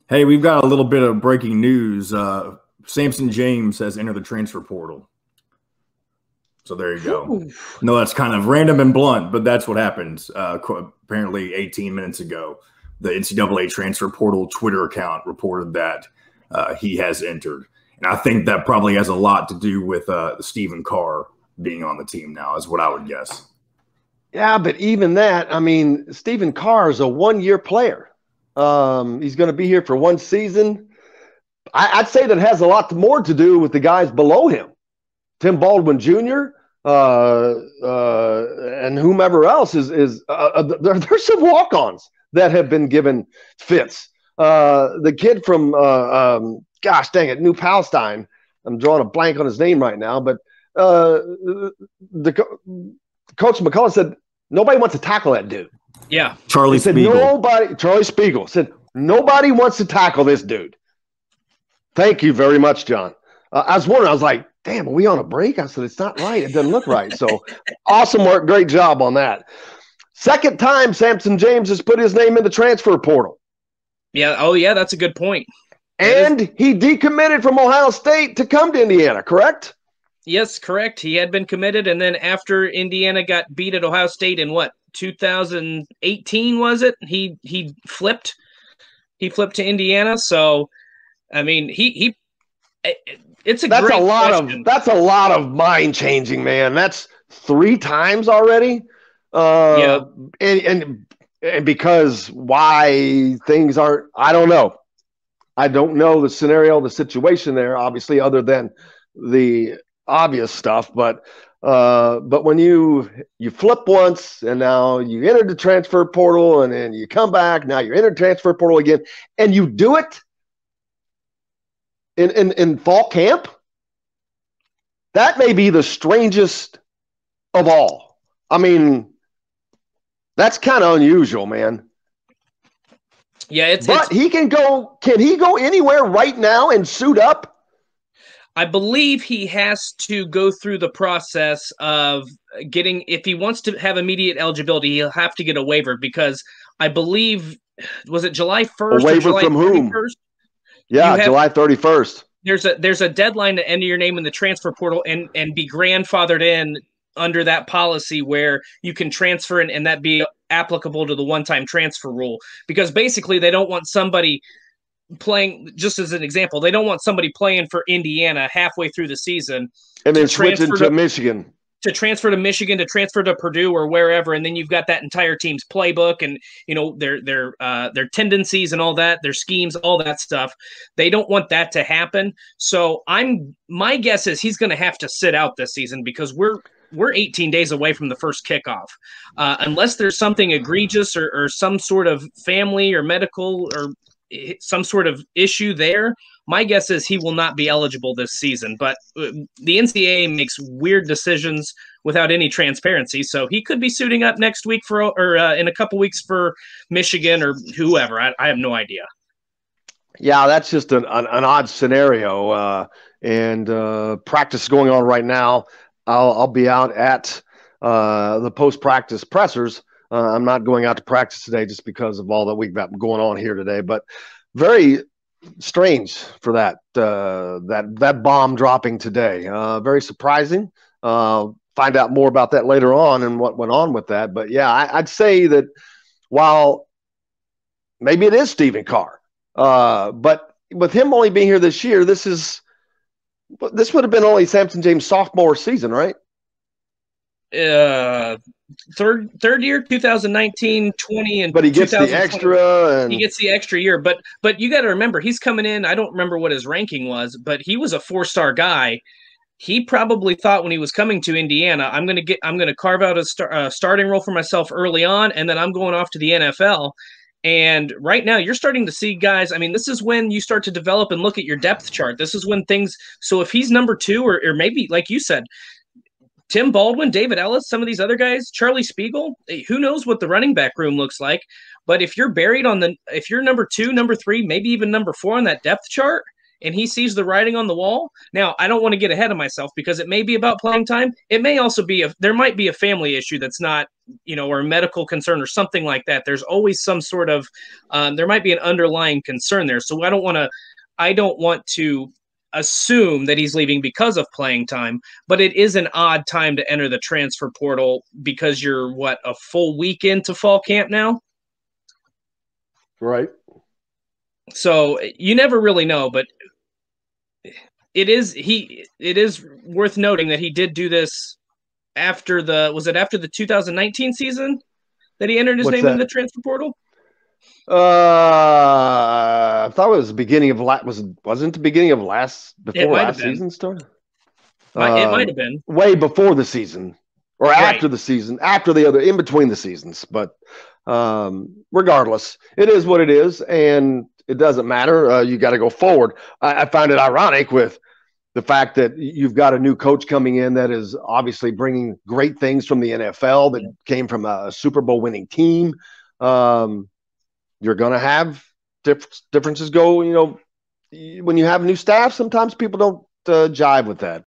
Hey, we've got a little bit of breaking news. Sampson James has entered the transfer portal. So there you go. Whew. No, that's kind of random and blunt, but that's what happened. Apparently, 18 minutes ago, the NCAA transfer portal Twitter account reported that he has entered. And I think that probably has a lot to do with Stephen Carr being on the team now, is what I would guess. Yeah, but even that, I mean, Stephen Carr is a one-year player. He's going to be here for one season. I'd say that has a lot more to do with the guys below him. Tim Baldwin Jr., and whomever else is there's some walk-ons that have been given fits. The kid from gosh dang it, New Palestine. I'm drawing a blank on his name right now, but Coach McCullough said nobody wants to tackle that dude. Yeah, Charlie Spiegel. Charlie Spiegel said nobody wants to tackle this dude. Thank you very much, John. I was wondering, I was like, damn, are we on a break? I said, it's not right. It doesn't look right. So awesome work. Great job on that. Second time Sampson James has put his name in the transfer portal. Yeah. Oh, yeah, that's a good point. And he decommitted from Ohio State to come to Indiana, correct? Yes, correct. He had been committed, and then after Indiana got beat at Ohio State in what, 2018 was it? He flipped. He flipped to Indiana. So, I mean, it's a that's great a lot question. That's a lot of mind changing, man. That's 3 times already. Yeah. And because why things aren't, I don't know. I don't know the scenario, the situation there, obviously, other than the obvious stuff. But when you flip once and now you enter the transfer portal and then you come back, now you're in the transfer portal again, and you do it in fall camp, that may be the strangest of all. I mean, that's kind of unusual, man. Yeah, he can go. Can he go anywhere right now and suit up? I believe he has to go through the process of getting, if he wants to have immediate eligibility, he'll have to get a waiver, because I believe, was it July 1st? A waiver or July from 31st? whom? Yeah, July 31st. There's a deadline to enter your name in the transfer portal and be grandfathered in under that policy where you can transfer and that be applicable to the one-time transfer rule. Because basically they don't want somebody playing, just as an example, they don't want somebody playing for Indiana halfway through the season and then switching to Michigan. To transfer to Michigan, to transfer to Purdue or wherever, and then you've got that entire team's playbook and their tendencies and all that, their schemes, all that stuff. They don't want that to happen. So my guess is he's going to have to sit out this season, because we're 18 days away from the first kickoff. Unless there's something egregious or some sort of family or medical or some sort of issue there, my guess is he will not be eligible this season. But the NCAA makes weird decisions without any transparency, so he could be suiting up next week or in a couple weeks for Michigan or whoever. I have no idea. Yeah, that's just an odd scenario. And practice is going on right now. I'll be out at the post-practice pressers. I'm not going out to practice today just because of all that we've got going on here today. But very strange for that bomb dropping today. Very surprising. Find out more about that later on and what went on with that. But yeah, I'd say that while maybe it is Stephen Carr, but with him only being here this year, this would have been only Sampson James' sophomore season, right? Third year, 2019, 20, and but he gets the extra. He gets the extra year, but you got to remember, he's coming in. I don't remember what his ranking was, but he was a 4-star guy. He probably thought when he was coming to Indiana, I'm going to carve out a starting role for myself early on, and then I'm going off to the NFL. And right now, you're starting to see guys. I mean, this is when you start to develop and look at your depth chart. This is when things. So if he's number 2, or maybe like you said, Tim Baldwin, David Ellis, some of these other guys, Charlie Spiegel, who knows what the running back room looks like. But if you're buried if you're number 2, number 3, maybe even number 4 on that depth chart, and he sees the writing on the wall. Now, I don't want to get ahead of myself because it may be about playing time. It may also be there might be a family issue that's not, or a medical concern or something like that. There's always some sort of, there might be an underlying concern there. So I don't want to assume that he's leaving because of playing time, but it is an odd time to enter the transfer portal because you're a full week into fall camp now. Right. So you never really know, but it is worth noting that he did do this after the 2019 season that he entered his name in the transfer portal? I thought it was the beginning of wasn't the beginning of last season started? It might have been way before the season or after the season, in between the seasons. But regardless, it is what it is, and it doesn't matter. You got to go forward. I find it ironic with the fact that you've got a new coach coming in that is obviously bringing great things from the NFL that came from a Super Bowl winning team. You're going to have differences go, when you have new staff, sometimes people don't jive with that.